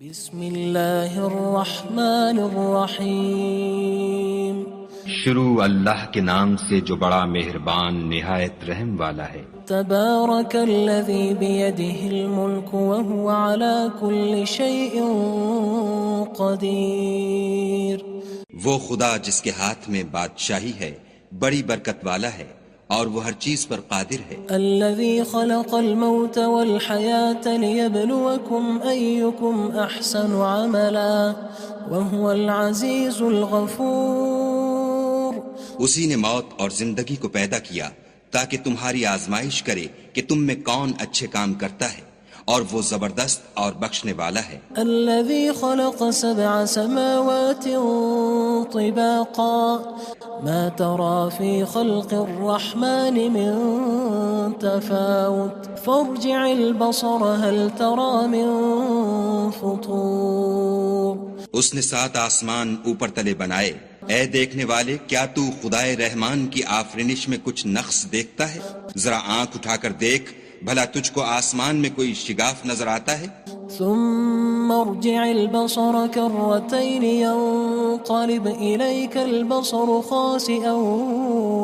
بسم اللہ الرحمن الرحیم شروع اللہ کے نام سے جو بڑا مہربان نہایت رحم والا ہے۔ تبارک الذی بیدہ الملک وہو علی کل شیء قدیر۔ وہ خدا جس کے ہاتھ میں بادشاہی ہے بڑی برکت والا ہے اور وہ ہر چیز پر قادر ہے۔ الذی خلق الموت والحیاة لیبلوکم ایکم احسن عملا وہو العزیز الغفور۔ اسی نے موت اور زندگی کو پیدا کیا تاکہ تمہاری آزمائش کرے کہ تم میں کون اچھے کام کرتا ہے، اور وہ زبردست اور بخشنے والا ہے۔ الذي خلق 7 سماوات طباقا ما ترى في خلق الرحمن من تفاوت فارجع البصر هل ترى من فطور۔ اس نے 7 آسمان اوپر تلے بنائے، اے دیکھنے والے کیا تو خدائے رحمان کی آفرینش میں کچھ نقص دیکھتا ہے؟ ذرا آنکھ اٹھا کر دیکھ، بھلا تجھ کو آسمان میں کوئی شگاف نظر آتا ہے؟ ثم ارجع البصر كرتين ينقلب إليك البصر خاسئا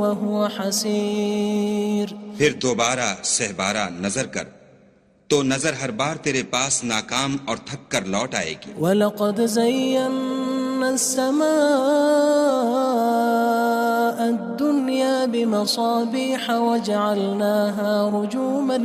وهو حسير۔ پھر دوبارہ سہبارہ نظر کر تو نظر ہر بار تیرے پاس ناکام اور تھک کر لوٹ آئے گی۔ وَلَقَدْ زَيَّنَّا السَّمَاءَ الدُّنْيَا بِمَصَابِيحَ وَجَعَلْنَاهَا رُجُومًا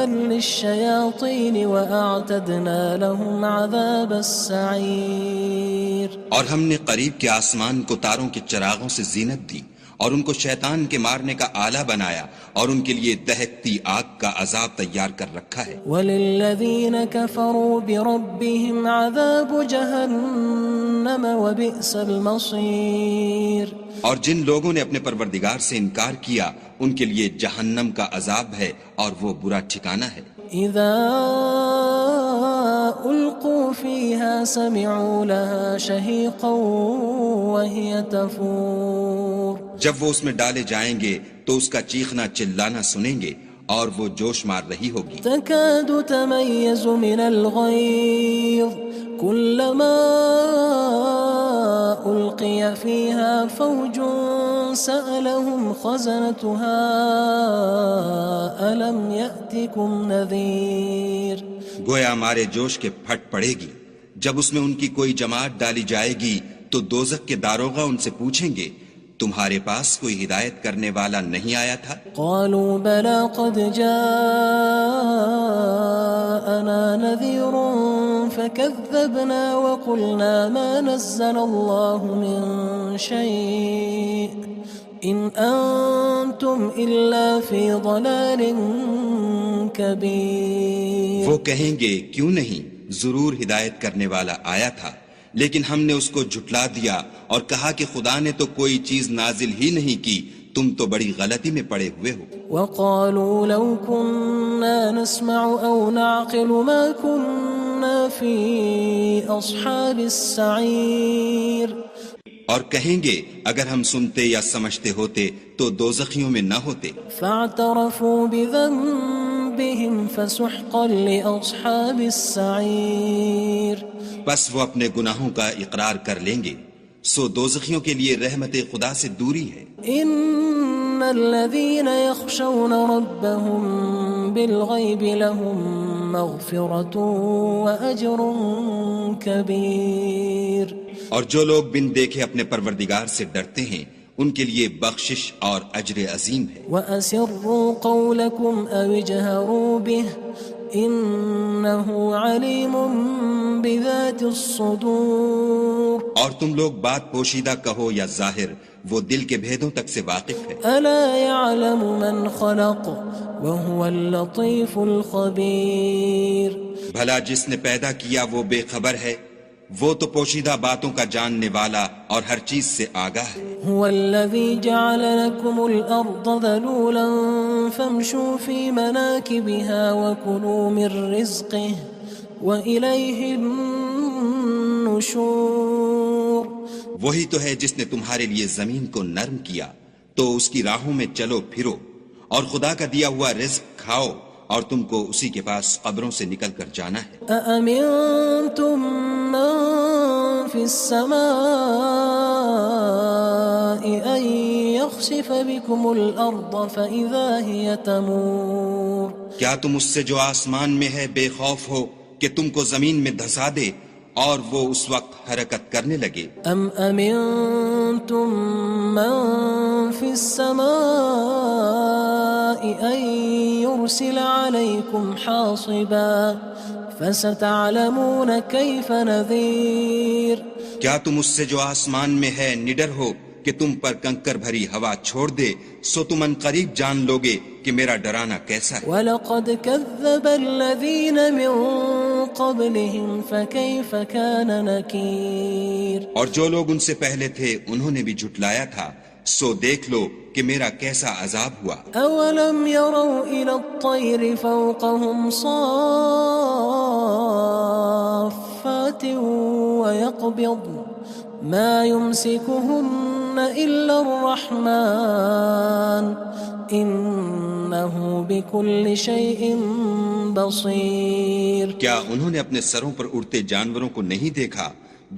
لِلشَّيَاطِينِ وَأَعْتَدْنَا لَهُمْ عَذَابَ السَّعِيرِ۔ اور ہم نے قریب کے آسمان کو تاروں کے چراغوں سے زینت دی اور ان کو شیطان کے مارنے کا آلہ بنایا، اور ان کے لیے دہکتی آگ کا عذاب تیار کر رکھا ہے۔ وَلِلَّذِينَ كَفَرُوا بِرَبِّهِمْ عَذَابُ جَهَنَّمَ وَبِئْسَ الْمَصِيرُ۔ اور جن لوگوں نے اپنے پروردگار سے انکار کیا ان کے لیے جہنم کا عذاب ہے اور وہ برا ٹھکانہ ہے۔ اذا القوا فيها سمعوا لها شهيقا وهي تفور۔ جب وہ اس میں ڈالے جائیں گے تو اس کا چیخنا چلانا سنیں گے اور وہ جوش مار رہی ہوگی۔ تكاد تميز من الغيظ كلما ألقي فيها فوج سألهم خزنتها ألم يأتكم نذير۔ گویا مارے جوش کے پھٹ پڑے گی۔ جب اس میں ان کی کوئی جماعت ڈالی جائے گی تو دوزخ کے داروغہ ان سے پوچھیں گے تمہارے پاس کوئی ہدایت کرنے والا نہیں آیا تھا؟ قالوا بلى قد جاءنا نذير فكذبنا وقلنا ما نزل الله من شيء إن أنتم إلا في ضلال كبير۔ وہ کہیں گے کیوں نہیں، ضرور ہدایت کرنے والا آیا تھا، لیکن ہم نے اس کو جھٹلا دیا اور کہا کہ خدا نے تو کوئی چیز نازل ہی نہیں کی، تم تو بڑی غلطی میں پڑے ہوئے ہو۔ وقالوا لو كنا نسمع أو نعقل ما كنا في أصحاب السعير۔ اور کہیں گے اگر ہم سنتے یا سمجھتے ہوتے تو دوزخیوں میں نہ ہوتے۔ فاعترفوا بذنبهم فسحقا لأصحاب السعير۔ بس وہ اپنے گناہوں کا اقرار کر لیں گے، سو دوزخیوں کے لیے رحمت خدا سے دوری ہے۔ ان الذين يخشون ربهم بالغيب لهم مغفرة وأجر كبير۔ اور جو لوگ بن دیکھے اپنے پروردگار سے ڈرتے ہیں ان کے لیے بخشش اور اجر عظیم ہے۔ وَأَسِرُّوا قَوْلَكُمْ أَوِ اجْهَرُوا بِهِ إِنَّهُ عَلِيمٌ بِذَاتِ الصُّدُورِ۔ اور تم لوگ بات پوشیدہ کہو یا ظاہر، وہ دل کے بھیدوں تک سے واقف ہے۔ أَلَا يَعْلَمُ مَنْ خَلَقَ وَهُوَ اللَّطِيفُ الْخَبِيرُ۔ بھلا جس نے پیدا کیا وہ بے خبر ہے، وہ تو پوشیدہ باتوں کا جاننے والا اور ہر چیز سے آگاہ ہے۔ هو الذي جعل لكم الأرض ذلولا فامشوا في مناكبها وكلوا من رزقه وإليه النشور۔ وہی تو ہے جس نے تمہارے لیے زمین کو نرم کیا تو اس کی راہوں میں چلو پھرو اور خدا کا دیا ہوا رزق کھاؤ اور تم کو اسی کے پاس قبروں سے نکل کر جانا ہے. أأمنتم من في السماء أن يخسف بكم الأرض فإذا هي تمور. کیا تم اس سے جو آسمان میں ہے بے خوف ہو کہ تم کو زمین میں دھسا دے اور وہ اس وقت حرکت کرنے لگے؟ أم أمنتم من في السماء أن يرسل عليكم حاصبا فستعلمون كيف نذير. کیا تم اس سے جو آسمان میں ہے نڈر ہو کہ تم پر کنکر بھری ہوا چھوڑ دے سو تم ان قریب جان لوگے کہ میرا ڈرانا کیسا ہے. وَلَقَدْ كَذَّبَ الَّذِينَ مِن قَبْلِهِمْ فَكَيْفَ كَانَ نَكِيرٌ. اور جو لوگ ان سے پہلے تھے انہوں نے بھی جھٹلایا تھا سو دیکھ لو کہ میرا کیسا عذاب ہوا. أَوَلَمْ يَرَوْا إِلَى الطَّيْرِ فَوْقَهُمْ صَافَّاتٍ وَيَقْبِضْنَ مَا يُمْسِكُهُنَّ إِلَّا الرَّحْمَنُ إِنَّهُ بِكُلِّ شَيْءٍ بَصِيرٌ. کیا انہوں نے اپنے سروں پر اڑتے جانوروں کو نہیں دیکھا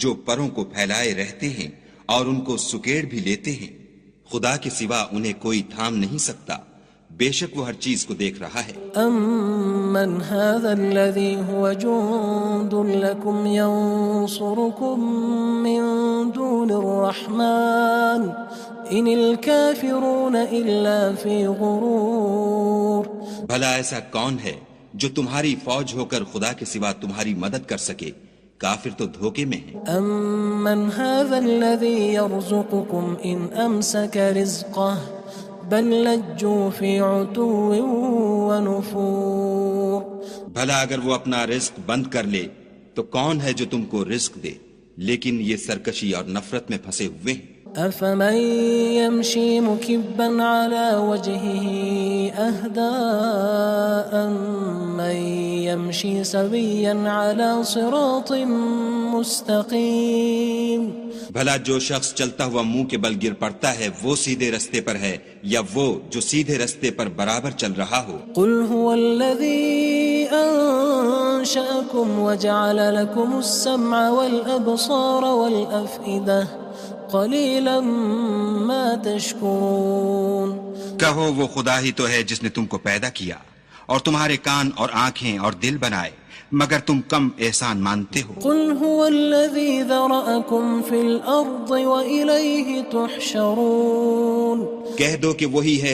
جو پروں کو پھیلائے رہتے ہیں اور ان کو سکیڑ بھی لیتے ہیں؟ خدا کے سوا انہیں کوئی تھام نہیں سکتا، بے شک وہ ہر چیز کو دیکھ رہا ہے. أَمَّنْ هَذَا الَّذِي هُوَ جُندٌ لَكُمْ يَنصُرُكُم مِّن دُونِ الرَّحْمَنِ إِنِ الْكَافِرُونَ إِلَّا فِي غُرُورٍ. بھلا ایسا کون ہے جو تمہاری فوج ہو کر خدا کے سوا تمہاری مدد کر سکے؟ کافر تو دھوکے میں ہیں. أَمَّنْ هَذَا الَّذِي يَرْزُقُكُمْ إِنْ أَمْسَكَ رِزْقَهُ بَلْ لَجُّوا فِي عُتُوٍّ وَنُفُورٍ. بھلا اگر وہ اپنا رزق بند کر لے تو کون ہے جو تم کو رزق دے؟ لیکن یہ سرکشی اور نفرت میں پھنسے ہوئے ہیں. أَفَمَن يَمْشِي مُكِبًّا عَلَى وَجْهِهِ أَهْدَىٰ أَمَّن يَمْشِي سَوِيًّا عَلَى صِرَاطٍ مُّسْتَقِيمٍ. بھلا جو شخص چلتا ہوا منہ کے بل گر پڑتا ہے وہ سیدھے رستے پر ہے یا وہ جو سیدھے رستے پر برابر چل رہا ہو؟ قُلْ هُوَ الَّذِي أَنشَأَكُمْ وَجَعَلَ لَكُمُ السَّمْعَ وَالْأَبْصَارَ وَالْأَفْئِدَةَ قَلِيلًا مَا تَشْكُرُونَ. کہو وہ خدا ہی تو ہے جس نے تم کو پیدا کیا اور تمہارے کان اور آنکھیں اور دل بنائے، مگر تم کم احسان مانتے ہو. قُلْ هُوَ الَّذِي ذَرَأَكُمْ فِي الْأَرْضِ وَإِلَيْهِ تُحْشَرُونَ. کہہ دو کہ وہی ہے